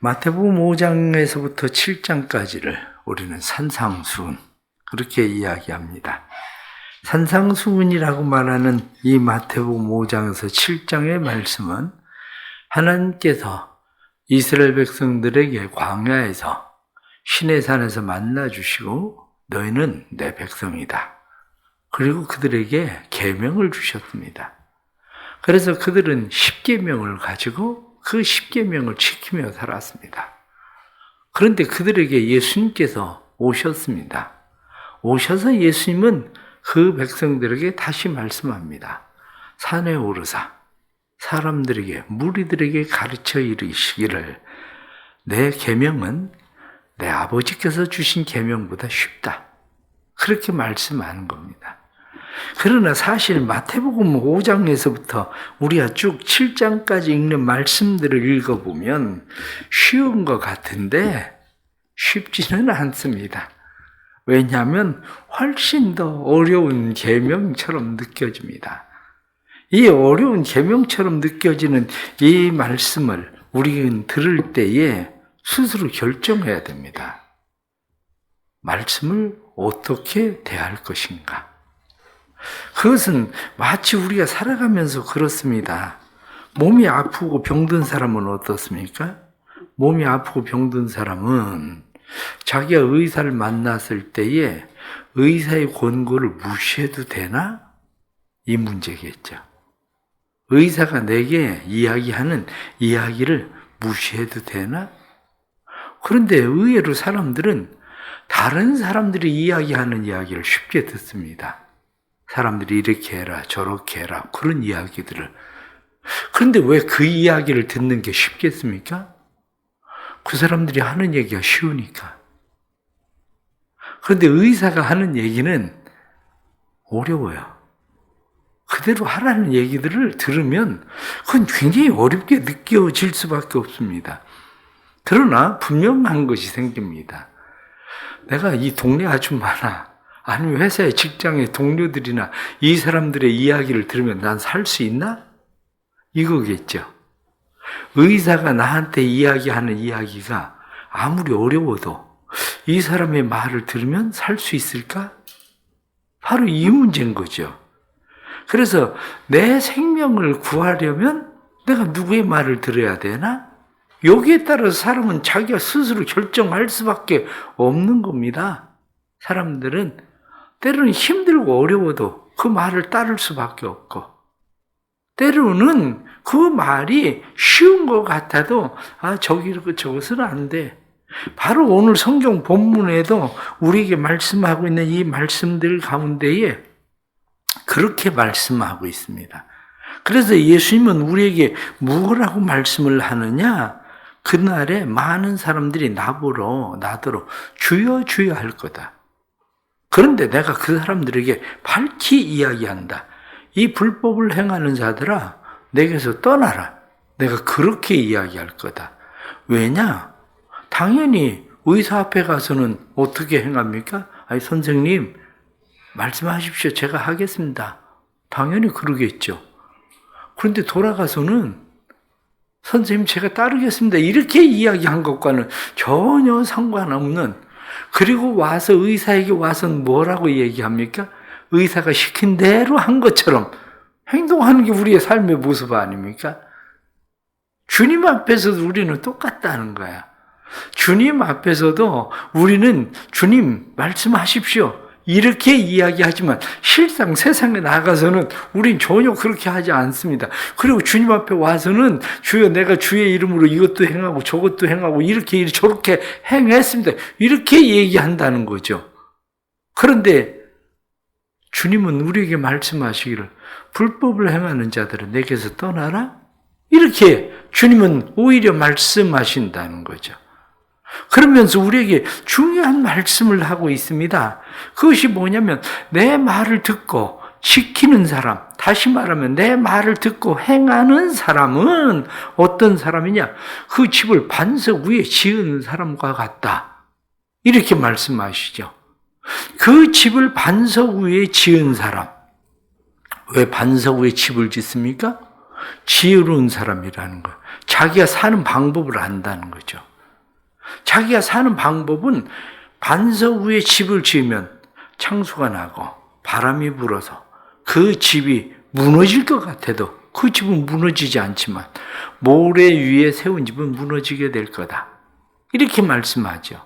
마태복음 5장에서부터 7장까지를 우리는 산상수훈 그렇게 이야기합니다. 산상수훈이라고 말하는 이 마태복음 5장에서 7장의 말씀은 하나님께서 이스라엘 백성들에게 광야에서 시내산에서 만나주시고 너희는 내 백성이다. 그리고 그들에게 계명을 주셨습니다. 그래서 그들은 10계명을 가지고 그 10계명을 지키며 살았습니다. 그런데 그들에게 예수님께서 오셨습니다. 오셔서 예수님은 그 백성들에게 다시 말씀합니다. 산에 오르사 사람들에게 무리들에게 가르쳐 이르시기를 내 계명은 내 아버지께서 주신 계명보다 쉽다. 그렇게 말씀하는 겁니다. 그러나 사실 마태복음 5장에서부터 우리가 쭉 7장까지 읽는 말씀들을 읽어보면 쉬운 것 같은데 쉽지는 않습니다. 왜냐하면 훨씬 더 어려운 계명처럼 느껴집니다. 이 어려운 계명처럼 느껴지는 이 말씀을 우리는 들을 때에 스스로 결정해야 됩니다. 말씀을 어떻게 대할 것인가? 그것은 마치 우리가 살아가면서 그렇습니다. 몸이 아프고 병든 사람은 어떻습니까? 몸이 아프고 병든 사람은 자기가 의사를 만났을 때에 의사의 권고를 무시해도 되나? 이 문제겠죠. 의사가 내게 이야기하는 이야기를 무시해도 되나? 그런데 의외로 사람들은 다른 사람들이 이야기하는 이야기를 쉽게 듣습니다. 사람들이 이렇게 해라 저렇게 해라 그런 이야기들을. 그런데 왜 그 이야기를 듣는 게 쉽겠습니까? 그 사람들이 하는 얘기가 쉬우니까. 그런데 의사가 하는 얘기는 어려워요. 그대로 하라는 얘기들을 들으면 그건 굉장히 어렵게 느껴질 수밖에 없습니다. 그러나 분명한 것이 생깁니다. 내가 이 동네 아줌마나 아니면 회사의 직장의 동료들이나 이 사람들의 이야기를 들으면 난 살 수 있나? 이거겠죠. 의사가 나한테 이야기하는 이야기가 아무리 어려워도 이 사람의 말을 들으면 살 수 있을까? 바로 이 문제인 거죠. 그래서 내 생명을 구하려면 내가 누구의 말을 들어야 되나? 여기에 따라서 사람은 자기가 스스로 결정할 수밖에 없는 겁니다. 사람들은 때로는 힘들고 어려워도 그 말을 따를 수밖에 없고, 때로는 그 말이 쉬운 것 같아도 저것은 안 돼. 바로 오늘 성경 본문에도 우리에게 말씀하고 있는 이 말씀들 가운데에 그렇게 말씀하고 있습니다. 그래서 예수님은 우리에게 무엇이라고 말씀을 하느냐? 그날에 많은 사람들이 나더러 주여 주여 할 거다. 그런데 내가 그 사람들에게 밝히 이야기한다. 이 불법을 행하는 자들아, 내게서 떠나라. 내가 그렇게 이야기할 거다. 왜냐? 당연히 의사 앞에 가서는 어떻게 행합니까? 선생님, 말씀하십시오. 제가 하겠습니다. 당연히 그러겠죠. 그런데 돌아가서는 선생님, 제가 따르겠습니다. 이렇게 이야기한 것과는 전혀 상관없는, 그리고 와서 의사에게 와서는 뭐라고 얘기합니까? 의사가 시킨 대로 한 것처럼 행동하는 게 우리의 삶의 모습 아닙니까? 주님 앞에서도 우리는 똑같다는 거야. 주님 앞에서도 우리는 주님 말씀하십시오. 이렇게 이야기하지만 실상 세상에 나가서는 우린 전혀 그렇게 하지 않습니다. 그리고 주님 앞에 와서는 주여 내가 주의 이름으로 이것도 행하고 저것도 행하고 이렇게 저렇게 행했습니다. 이렇게 얘기한다는 거죠. 그런데 주님은 우리에게 말씀하시기를 불법을 행하는 자들은 내게서 떠나라? 이렇게 주님은 오히려 말씀하신다는 거죠. 그러면서 우리에게 중요한 말씀을 하고 있습니다. 그것이 뭐냐면 내 말을 듣고 지키는 사람, 다시 말하면 내 말을 듣고 행하는 사람은 어떤 사람이냐? 그 집을 반석 위에 지은 사람과 같다. 이렇게 말씀하시죠. 그 집을 반석 위에 지은 사람. 왜 반석 위에 집을 짓습니까? 지혜로운 사람이라는 거예요. 자기가 사는 방법을 안다는 거죠. 자기가 사는 방법은 반석 위에 집을 지으면 창수가 나고 바람이 불어서 그 집이 무너질 것 같아도 그 집은 무너지지 않지만 모래 위에 세운 집은 무너지게 될 거다. 이렇게 말씀하죠.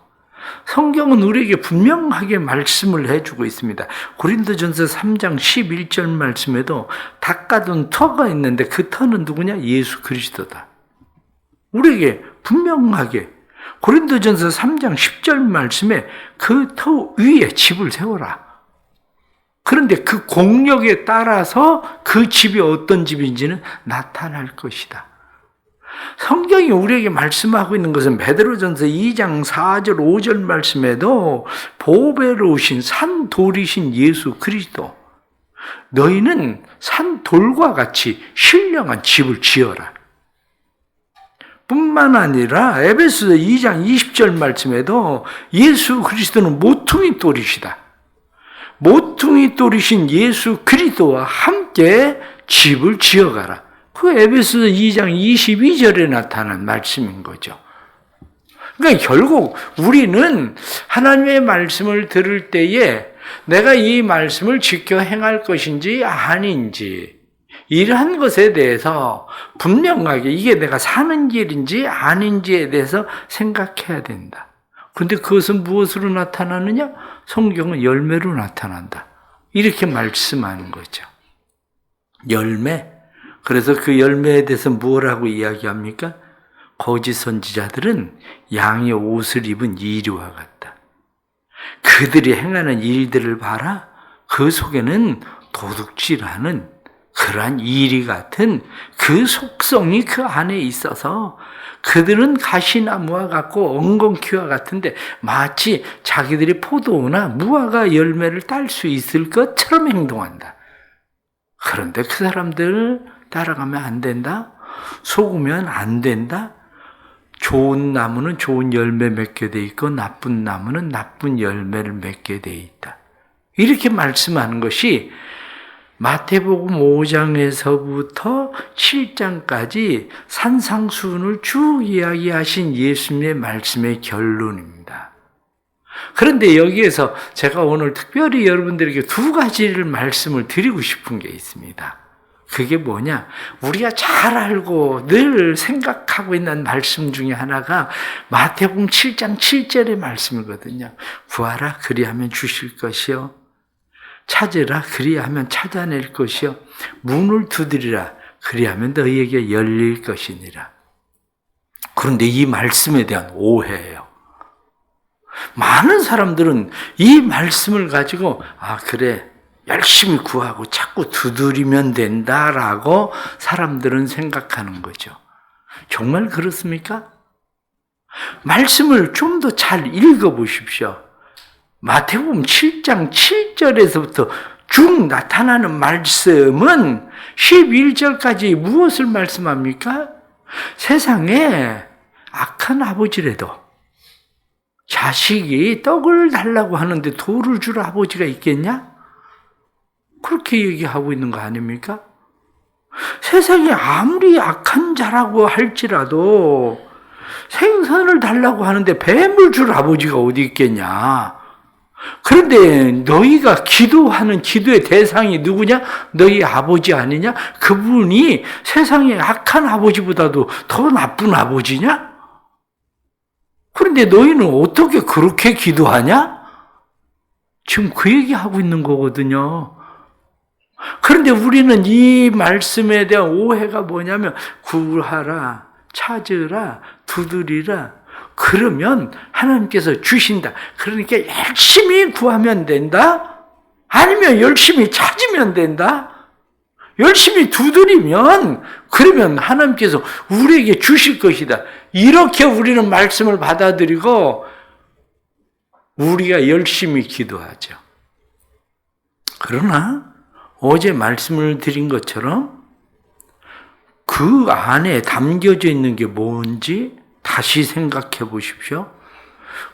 성경은 우리에게 분명하게 말씀을 해주고 있습니다. 고린도전서 3장 11절 말씀에도 닦아둔 터가 있는데 그 터는 누구냐? 예수 그리스도다. 우리에게 분명하게 고린도전서 3장 10절 말씀에 그 터 위에 집을 세워라. 그런데 그 공력에 따라서 그 집이 어떤 집인지는 나타날 것이다. 성경이 우리에게 말씀하고 있는 것은 베드로전서 2장 4절 5절 말씀에도 보배로우신 산돌이신 예수 그리스도, 너희는 산돌과 같이 신령한 집을 지어라. 뿐만 아니라 에베소서 2장 20절 말씀에도 예수 그리스도는 모퉁이 돌이시다. 모퉁이 돌이신 예수 그리스도와 함께 집을 지어가라. 그 에베소서 2장 22절에 나타난 말씀인 거죠. 그러니까 결국 우리는 하나님의 말씀을 들을 때에 내가 이 말씀을 지켜 행할 것인지 아닌지 이러한 것에 대해서 분명하게 이게 내가 사는 길인지 아닌지에 대해서 생각해야 된다. 그런데 그것은 무엇으로 나타나느냐? 성경은 열매로 나타난다. 이렇게 말씀하는 거죠. 열매. 그래서 그 열매에 대해서 뭐라고 이야기합니까? 거짓 선지자들은 양의 옷을 입은 이리와 같다. 그들이 행하는 일들을 봐라. 그 속에는 도둑질하는 그러한 이리 같은 그 속성이 그 안에 있어서 그들은 가시나무와 같고 엉겅퀴와 같은데 마치 자기들이 포도나 무화과 열매를 딸 수 있을 것처럼 행동한다. 그런데 그 사람들을 따라가면 안 된다. 속으면 안 된다. 좋은 나무는 좋은 열매 맺게 돼 있고 나쁜 나무는 나쁜 열매를 맺게 돼 있다. 이렇게 말씀하는 것이 마태복음 5장에서부터 7장까지 산상수훈을 쭉 이야기하신 예수님의 말씀의 결론입니다. 그런데 여기에서 제가 오늘 특별히 여러분들에게 두 가지를 말씀을 드리고 싶은 게 있습니다. 그게 뭐냐? 우리가 잘 알고 늘 생각하고 있는 말씀 중에 하나가 마태복음 7장 7절의 말씀이거든요. 구하라 그리하면 주실 것이요. 찾으라 그리하면 찾아낼 것이요. 문을 두드리라 그리하면 너희에게 열릴 것이니라. 그런데 이 말씀에 대한 오해예요. 많은 사람들은 이 말씀을 가지고 그래 열심히 구하고 자꾸 두드리면 된다라고 사람들은 생각하는 거죠. 정말 그렇습니까? 말씀을 좀 더 잘 읽어보십시오. 마태복음 7장 7절에서부터 쭉 나타나는 말씀은 11절까지 무엇을 말씀합니까? 세상에 악한 아버지라도 자식이 떡을 달라고 하는데 돌을 줄 아버지가 있겠냐? 그렇게 얘기하고 있는 거 아닙니까? 세상에 아무리 악한 자라고 할지라도 생선을 달라고 하는데 뱀을 줄 아버지가 어디 있겠냐? 그런데 너희가 기도하는 기도의 대상이 누구냐? 너희 아버지 아니냐? 그분이 세상의 악한 아버지보다도 더 나쁜 아버지냐? 그런데 너희는 어떻게 그렇게 기도하냐? 지금 그 얘기하고 있는 거거든요. 그런데 우리는 이 말씀에 대한 오해가 뭐냐면 구하라, 찾으라, 두드리라. 그러면 하나님께서 주신다. 그러니까 열심히 구하면 된다? 아니면 열심히 찾으면 된다? 열심히 두드리면 그러면 하나님께서 우리에게 주실 것이다. 이렇게 우리는 말씀을 받아들이고 우리가 열심히 기도하죠. 그러나 어제 말씀을 드린 것처럼 그 안에 담겨져 있는 게 뭔지 다시 생각해 보십시오.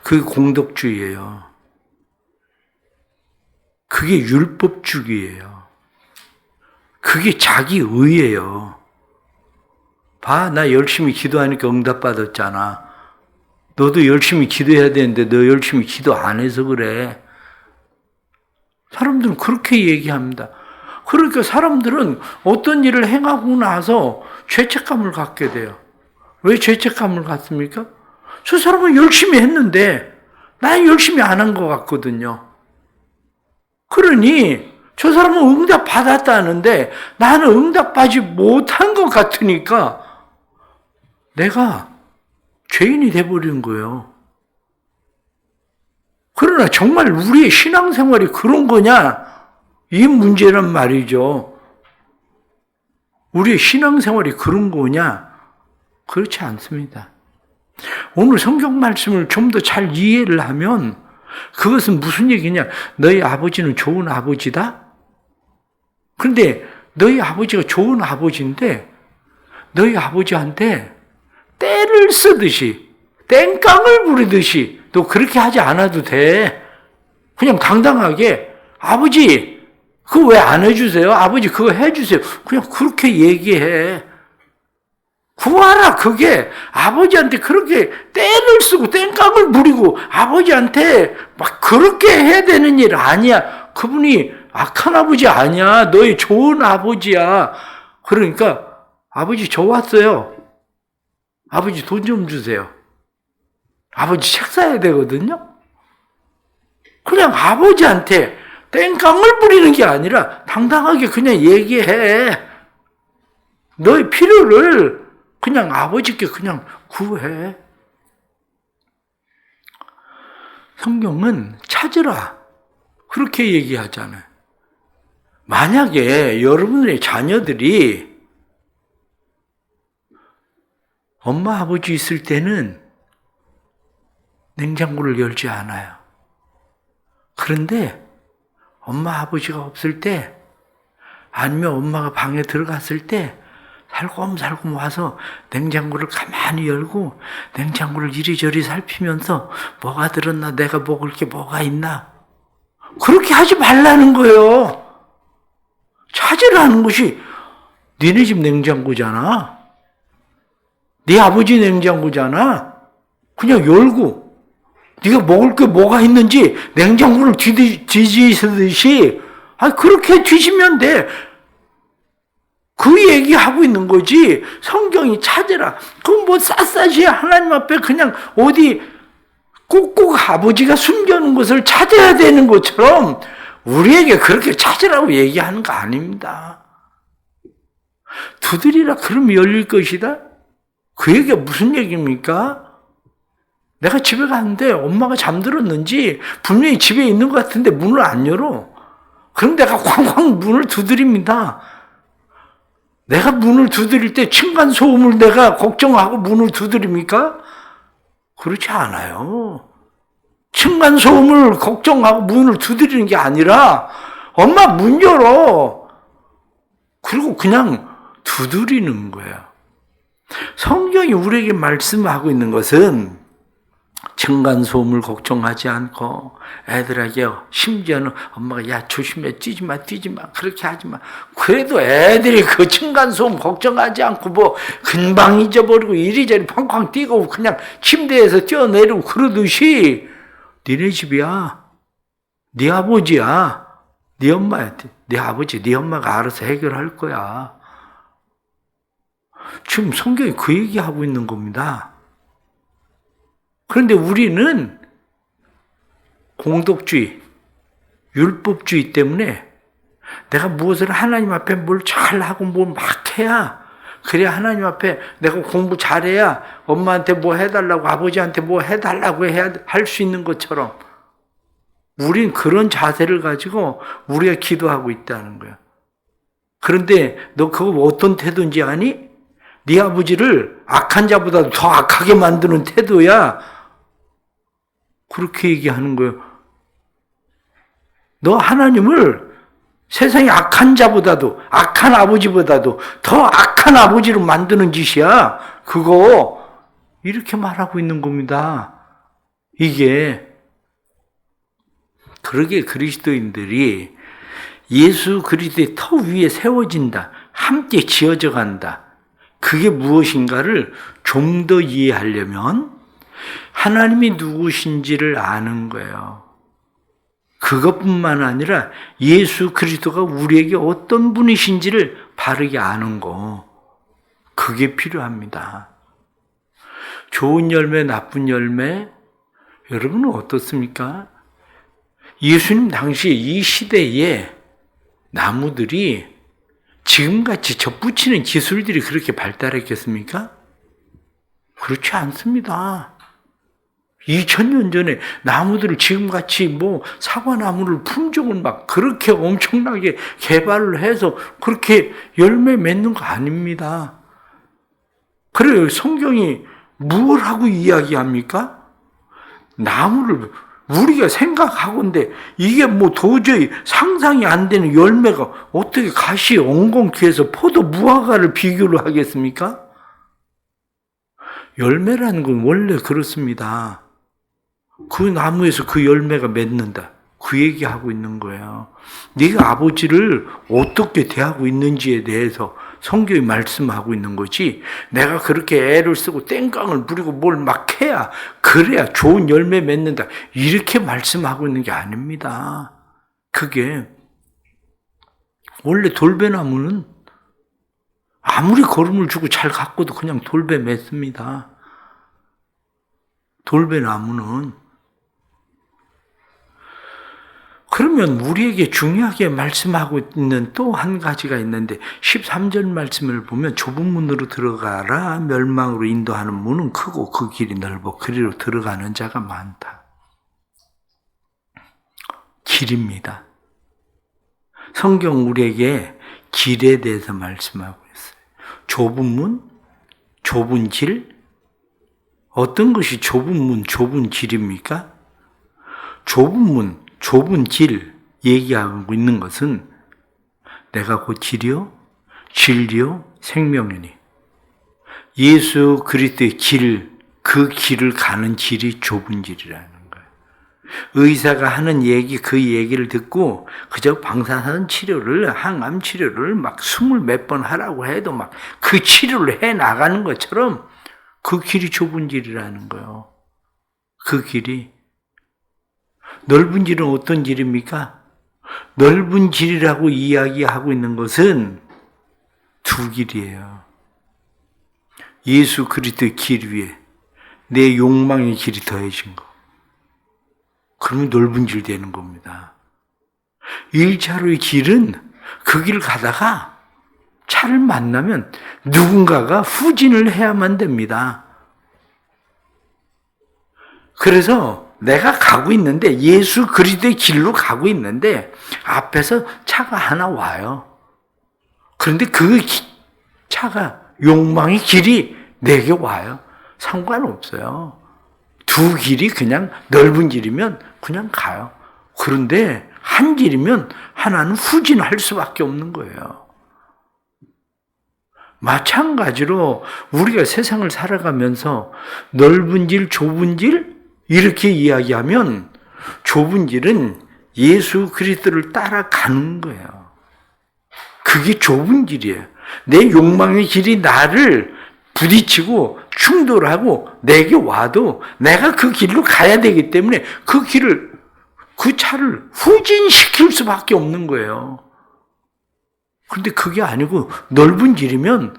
그게 공덕주의예요. 그게 율법주의예요. 그게 자기의예요. 봐, 나 열심히 기도하니까 응답받았잖아. 너도 열심히 기도해야 되는데 너 열심히 기도 안 해서 그래. 사람들은 그렇게 얘기합니다. 그러니까 사람들은 어떤 일을 행하고 나서 죄책감을 갖게 돼요. 왜 죄책감을 갖습니까? 저 사람은 열심히 했는데 난 열심히 안 한 것 같거든요. 그러니 저 사람은 응답 받았다는데 나는 응답받지 못한 것 같으니까 내가 죄인이 돼버린 거예요. 그러나 정말 우리의 신앙생활이 그런 거냐? 이 문제란 말이죠. 우리의 신앙생활이 그런 거냐? 그렇지 않습니다. 오늘 성경 말씀을 좀 더 잘 이해를 하면 그것은 무슨 얘기냐? 너희 아버지는 좋은 아버지다? 그런데 너희 아버지가 좋은 아버지인데 너희 아버지한테 때를 쓰듯이 땡깡을 부리듯이 너 그렇게 하지 않아도 돼. 그냥 당당하게 아버지 그거 왜 안 해주세요? 아버지 그거 해주세요. 그냥 그렇게 얘기해. 구하라. 그게 아버지한테 그렇게 때를 쓰고 땡깡을 부리고 아버지한테 막 그렇게 해야 되는 일 아니야. 그분이 악한 아버지 아니야. 너희 좋은 아버지야. 그러니까 아버지 저 왔어요. 아버지 돈 좀 주세요. 아버지 책 사야 되거든요. 그냥 아버지한테 땡깡을 부리는 게 아니라 당당하게 그냥 얘기해. 너의 필요를 그냥 아버지께 그냥 구해. 성경은 찾으라. 그렇게 얘기하잖아요. 만약에 여러분의 자녀들이 엄마, 아버지 있을 때는 냉장고를 열지 않아요. 그런데 엄마, 아버지가 없을 때 아니면 엄마가 방에 들어갔을 때 살금살금 와서 냉장고를 가만히 열고 냉장고를 이리저리 살피면서 뭐가 들었나, 내가 먹을 게 뭐가 있나. 그렇게 하지 말라는 거예요. 찾으라는 것이 니네 집 냉장고잖아. 네 아버지 냉장고잖아. 그냥 열고 네가 먹을 게 뭐가 있는지 냉장고를 뒤지듯이 그렇게 뒤지면 돼. 그 얘기하고 있는 거지. 성경이 찾으라. 그건 뭐 샅샅이 하나님 앞에 그냥 어디 꼭꼭 아버지가 숨겨놓은 것을 찾아야 되는 것처럼 우리에게 그렇게 찾으라고 얘기하는 거 아닙니다. 두드리라 그러면 열릴 것이다? 그 얘기가 무슨 얘기입니까? 내가 집에 갔는데 엄마가 잠들었는지 분명히 집에 있는 것 같은데 문을 안 열어. 그럼 내가 쾅쾅 문을 두드립니다. 내가 문을 두드릴 때 층간소음을 내가 걱정하고 문을 두드립니까? 그렇지 않아요. 층간소음을 걱정하고 문을 두드리는 게 아니라 엄마 문 열어. 그리고 그냥 두드리는 거예요. 성경이 우리에게 말씀하고 있는 것은 층간소음을 걱정하지 않고 애들에게 심지어는 엄마가 야 조심해 뛰지 마 그렇게 하지 마. 그래도 애들이 그 층간소음 걱정하지 않고 뭐 금방 잊어버리고 이리저리 팡팡 뛰고 그냥 침대에서 뛰어내리고 그러듯이 니네 집이야. 네 아버지야. 네 엄마야. 네 아버지 네 엄마가 알아서 해결할 거야. 지금 성경이 그 얘기하고 있는 겁니다. 그런데 우리는 공덕주의, 율법주의 때문에 내가 무엇을 하나님 앞에 뭘 잘하고 뭘 막 해야 그래야 하나님 앞에 내가 공부 잘해야 엄마한테 뭐 해달라고 아버지한테 뭐 해달라고 해야 할 수 있는 것처럼 우린 그런 자세를 가지고 우리가 기도하고 있다는 거야. 그런데 너 그거 어떤 태도인지 아니? 네 아버지를 악한 자보다 더 악하게 만드는 태도야. 그렇게 얘기하는 거예요. 너 하나님을 세상의 악한 자보다도 악한 아버지보다도 더 악한 아버지로 만드는 짓이야. 그거 이렇게 말하고 있는 겁니다. 이게 그러게 그리스도인들이 예수 그리스도의 터 위에 세워진다. 함께 지어져 간다. 그게 무엇인가를 좀 더 이해하려면 하나님이 누구신지를 아는 거예요. 그것뿐만 아니라 예수 그리스도가 우리에게 어떤 분이신지를 바르게 아는 거, 그게 필요합니다. 좋은 열매, 나쁜 열매, 여러분은 어떻습니까? 예수님 당시 이 시대에 나무들이 지금같이 젖붙이는 기술들이 그렇게 발달했겠습니까? 그렇지 않습니다. 2000년 전에 나무들을 지금같이 사과나무를 품종을 막 그렇게 엄청나게 개발을 해서 그렇게 열매 맺는 거 아닙니다. 그래요. 성경이 뭘 하고 이야기합니까? 나무를 우리가 생각하건대 이게 도저히 상상이 안 되는 열매가 어떻게 가시 엉겅퀴에서 포도 무화과를 비교를 하겠습니까? 열매라는 건 원래 그렇습니다. 그 나무에서 그 열매가 맺는다. 그 얘기하고 있는 거예요. 네가 아버지를 어떻게 대하고 있는지에 대해서 성경이 말씀하고 있는 거지, 내가 그렇게 애를 쓰고 땡깡을 부리고 뭘 막 해야 그래야 좋은 열매 맺는다, 이렇게 말씀하고 있는 게 아닙니다. 그게 원래 돌배나무는 아무리 거름을 주고 잘 가꿔도 그냥 돌배 맺습니다. 돌배나무는. 그러면 우리에게 중요하게 말씀하고 있는 또 한 가지가 있는데 13절 말씀을 보면 좁은 문으로 들어가라, 멸망으로 인도하는 문은 크고 그 길이 넓어 그리로 들어가는 자가 많다. 길입니다. 성경 우리에게 길에 대해서 말씀하고 있어요. 좁은 문, 좁은 길. 어떤 것이 좁은 문, 좁은 길입니까? 좁은 문, 좁은 길 얘기하고 있는 것은 내가 곧 길이요, 진리요, 생명이니 예수 그리스도의 길, 그 길을 가는 길이 좁은 길이라는 거예요. 의사가 하는 얘기, 그 얘기를 듣고 그저 방사선 치료를, 항암 치료를 막 20몇 번 하라고 해도 막 그 치료를 해 나가는 것처럼 그 길이 좁은 길이라는 거예요. 그 길이. 넓은 길은 어떤 길입니까? 넓은 길이라고 이야기하고 있는 것은 두 길이에요. 예수 그리스도의 길 위에 내 욕망의 길이 더해진 거. 그러면 넓은 길 되는 겁니다. 1차로의 길은 그 길 가다가 차를 만나면 누군가가 후진을 해야만 됩니다. 그래서 내가 가고 있는데, 예수 그리스도의 길로 가고 있는데 앞에서 차가 하나 와요. 그런데 그 차가, 욕망의 길이 내게 와요. 상관없어요. 두 길이 그냥 넓은 길이면 그냥 가요. 그런데 한 길이면 하나는 후진할 수밖에 없는 거예요. 마찬가지로 우리가 세상을 살아가면서 넓은 길, 좁은 길 이렇게 이야기하면 좁은 길은 예수 그리스도를 따라가는 거예요. 그게 좁은 길이에요. 내 욕망의 길이 나를 부딪히고 충돌하고 내게 와도 내가 그 길로 가야 되기 때문에 그 길을, 그 차를 후진시킬 수밖에 없는 거예요. 그런데 그게 아니고 넓은 길이면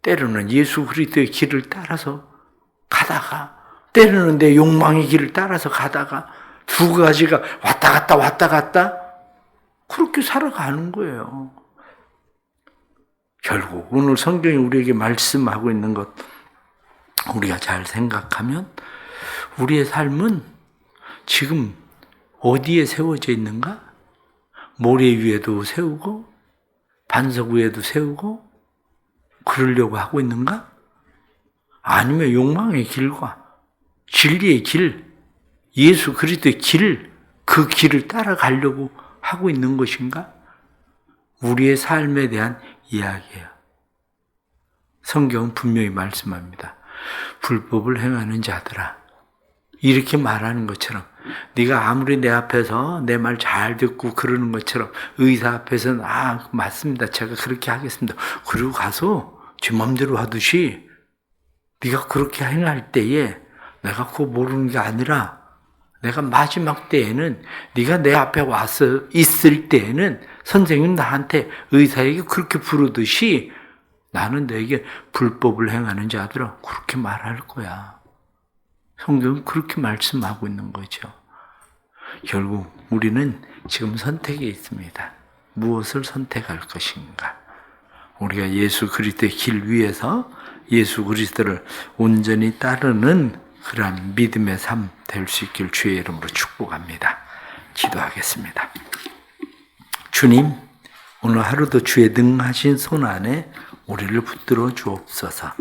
때로는 예수 그리스도의 길을 따라서 가다가, 때로는 내 욕망의 길을 따라서 가다가, 두 가지가 왔다 갔다 그렇게 살아가는 거예요. 결국 오늘 성경이 우리에게 말씀하고 있는 것, 우리가 잘 생각하면 우리의 삶은 지금 어디에 세워져 있는가? 모래 위에도 세우고 반석 위에도 세우고 그러려고 하고 있는가? 아니면 욕망의 길과 진리의 길, 예수 그리스도의 길, 그 길을 따라가려고 하고 있는 것인가? 우리의 삶에 대한 이야기예요. 성경은 분명히 말씀합니다. 불법을 행하는 자들아, 이렇게 말하는 것처럼, 네가 아무리 내 앞에서 내 말 잘 듣고 그러는 것처럼 의사 앞에서는 맞습니다, 제가 그렇게 하겠습니다, 그리고 가서 제 마음대로 하듯이 네가 그렇게 행할 때에 내가 그거 모르는 게 아니라 내가 마지막 때에는 네가 내 앞에 와서 있을 때에는 선생님 나한테 의사에게 그렇게 부르듯이 나는 너에게 불법을 행하는 자들아 그렇게 말할 거야. 성경은 그렇게 말씀하고 있는 거죠. 결국 우리는 지금 선택이 있습니다. 무엇을 선택할 것인가? 우리가 예수 그리스도의 길 위에서 예수 그리스도를 온전히 따르는 그러한 믿음의 삶 될 수 있길 주의 이름으로 축복합니다. 기도하겠습니다. 주님, 오늘 하루도 주의 능하신 손 안에 우리를 붙들어 주옵소서.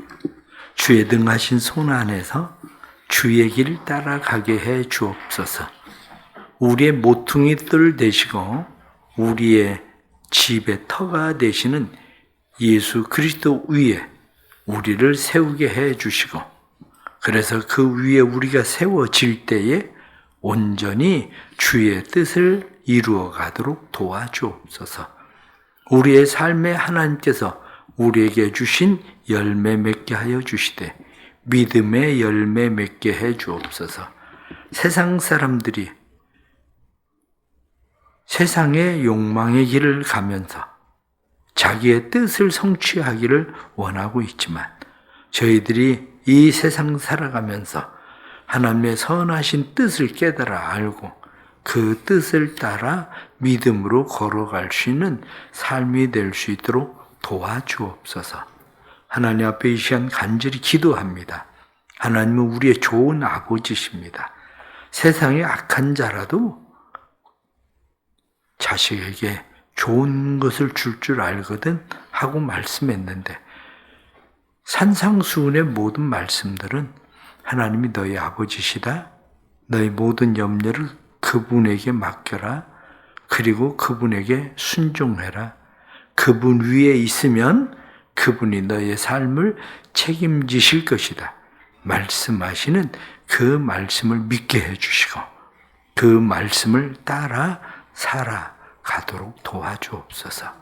주의 능하신 손 안에서 주의 길 따라가게 해 주옵소서. 우리의 모퉁이 뜰 되시고 우리의 집의 터가 되시는 예수 그리스도 위에 우리를 세우게 해 주시고 그래서 그 위에 우리가 세워질 때에 온전히 주의 뜻을 이루어 가도록 도와주옵소서. 우리의 삶에 하나님께서 우리에게 주신 열매 맺게 하여 주시되 믿음의 열매 맺게 해 주옵소서. 세상 사람들이 세상의 욕망의 길을 가면서 자기의 뜻을 성취하기를 원하고 있지만 저희들이 이 세상 살아가면서 하나님의 선하신 뜻을 깨달아 알고 그 뜻을 따라 믿음으로 걸어갈 수 있는 삶이 될 수 있도록 도와주옵소서. 하나님 앞에 이 시간 간절히 기도합니다. 하나님은 우리의 좋은 아버지십니다. 세상의 악한 자라도 자식에게 좋은 것을 줄 알거든 하고 말씀했는데 산상수훈의 모든 말씀들은 하나님이 너희 아버지시다. 너희 모든 염려를 그분에게 맡겨라. 그리고 그분에게 순종해라. 그분 위에 있으면 그분이 너의 삶을 책임지실 것이다. 말씀하시는 그 말씀을 믿게 해주시고 그 말씀을 따라 살아가도록 도와주옵소서.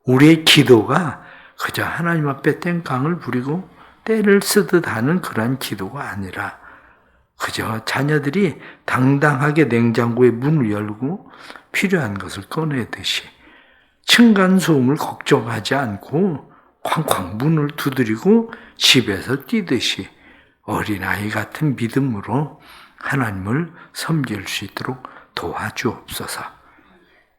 우리의 기도가 그저 하나님 앞에 땡깡을 부리고 때를 쓰듯 하는 그러한 기도가 아니라 그저 자녀들이 당당하게 냉장고의 문을 열고 필요한 것을 꺼내듯이 층간소음을 걱정하지 않고 쾅쾅 문을 두드리고 집에서 뛰듯이 어린아이 같은 믿음으로 하나님을 섬길 수 있도록 도와주옵소서.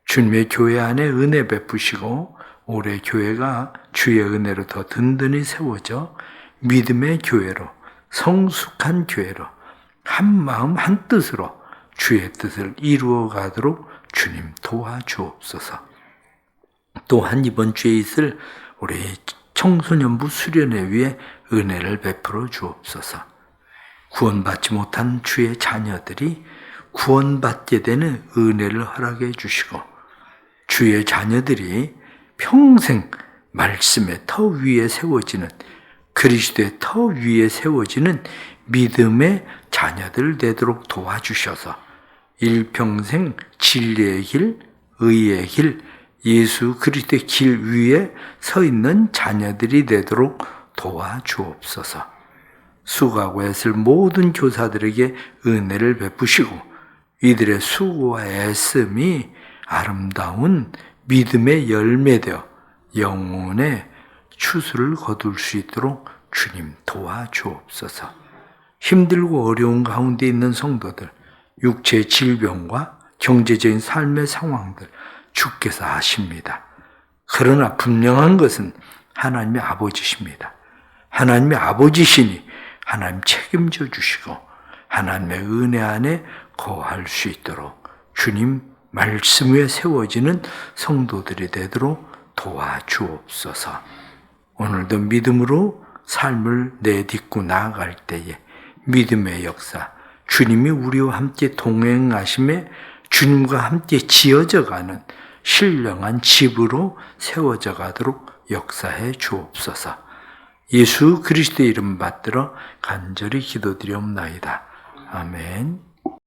주님의 교회 안에 은혜 베푸시고 올해 교회가 주의 은혜로 더 든든히 세워져 믿음의 교회로 성숙한 교회로 한 마음 한 뜻으로 주의 뜻을 이루어 가도록 주님 도와주옵소서. 또한 이번 주에 있을 우리 청소년부 수련회 위에 은혜를 베풀어 주옵소서. 구원받지 못한 주의 자녀들이 구원받게 되는 은혜를 허락해 주시고 주의 자녀들이 평생 말씀의 터 위에 세워지는 그리스도의 터 위에 세워지는 믿음의 자녀들 되도록 도와주셔서 일평생 진리의 길, 의의 길, 예수 그리스도의 길 위에 서 있는 자녀들이 되도록 도와주옵소서. 수고하고 애쓸 모든 교사들에게 은혜를 베푸시고 이들의 수고와 애씀이 아름다운 믿음의 열매되어 영혼의 추수를 거둘 수 있도록 주님 도와주옵소서. 힘들고 어려운 가운데 있는 성도들, 육체의 질병과 경제적인 삶의 상황들 주께서 아십니다. 그러나 분명한 것은 하나님의 아버지십니다. 하나님의 아버지시니 하나님 책임져 주시고 하나님의 은혜 안에 거할 수 있도록 주님 말씀 위에 세워지는 성도들이 되도록 도와주옵소서. 오늘도 믿음으로 삶을 내딛고 나아갈 때에 믿음의 역사, 주님이 우리와 함께 동행하심에 주님과 함께 지어져가는 신령한 집으로 세워져 가도록 역사해 주옵소서. 예수 그리스도의 이름 받들어 간절히 기도드리옵나이다. 아멘.